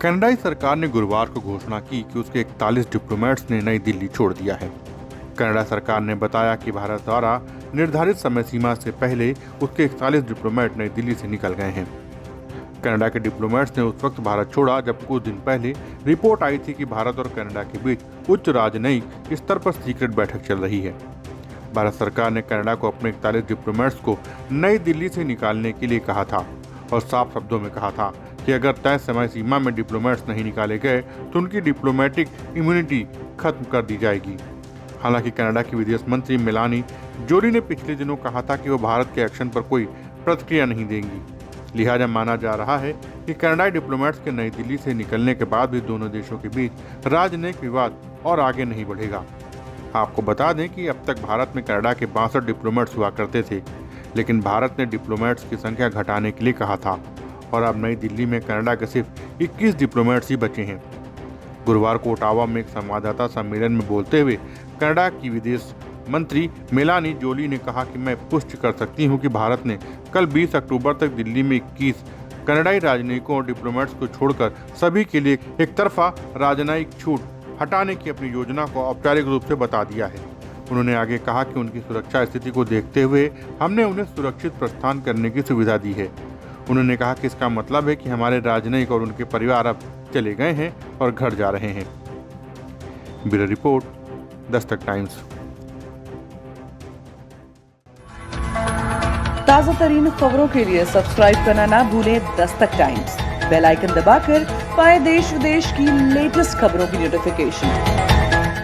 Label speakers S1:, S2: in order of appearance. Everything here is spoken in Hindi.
S1: कनाडाई सरकार ने गुरुवार को घोषणा की कि उसके 41 डिप्लोमेट्स ने नई दिल्ली छोड़ दिया है। कनाडा सरकार ने बताया कि भारत द्वारा निर्धारित समय सीमा से पहले उसके 41 डिप्लोमेट नई दिल्ली से निकल गए हैं। कनाडा के डिप्लोमेट्स ने उस वक्त भारत छोड़ा जब कुछ दिन पहले रिपोर्ट आई थी कि भारत और कनाडा के बीच उच्च राजनयिक स्तर पर सीक्रेट बैठक चल रही है। भारत सरकार ने कनाडा को अपने 41 डिप्लोमेट्स को नई दिल्ली से निकालने के लिए कहा था और साफ शब्दों में कहा था कि अगर तय समय सीमा में डिप्लोमेट्स नहीं निकाले गए तो उनकी डिप्लोमेटिक इम्यूनिटी खत्म कर दी जाएगी। हालांकि कनाडा की विदेश मंत्री मेलानी जोली ने पिछले दिनों कहा था कि वो भारत के एक्शन पर कोई प्रतिक्रिया नहीं देंगी। लिहाजा माना जा रहा है कि कनाडाई डिप्लोमेट्स के नई दिल्ली से निकलने के बाद भी दोनों देशों के बीच राजनयिक विवाद और आगे नहीं बढ़ेगा। आपको बता दें कि अब तक भारत में कनाडा के 62 डिप्लोमेट्स हुआ करते थे, लेकिन भारत ने डिप्लोमेट्स की संख्या घटाने के लिए कहा था और अब नई दिल्ली में कनाडा के सिर्फ 21 डिप्लोमेट्स ही बचे हैं। गुरुवार को ओटावा में एक संवाददाता सम्मेलन में बोलते हुए कनाडा की विदेश मंत्री मेलानी जोली ने कहा कि मैं पुष्टि कर सकती हूं कि भारत ने कल 20 अक्टूबर तक दिल्ली में 21 कनाडाई राजनयिकों और डिप्लोमेट्स को छोड़कर सभी के लिए एक तरफा राजनयिक छूट हटाने की अपनी योजना को औपचारिक रूप से बता दिया है। उन्होंने आगे कहा कि उनकी सुरक्षा स्थिति को देखते हुए हमने उन्हें सुरक्षित प्रस्थान करने की सुविधा दी है। उन्होंने कहा कि इसका मतलब है कि हमारे राजनयिक और उनके परिवार अब चले गए हैं और घर जा रहे हैं। Bureau report, Dastak times.
S2: ताज़ा तरीन खबरों के लिए सब्सक्राइब करना ना भूलें दस्तक टाइम्स। बेल आइकन दबाकर पाएं देश विदेश की लेटेस्ट खबरों की नोटिफिकेशन।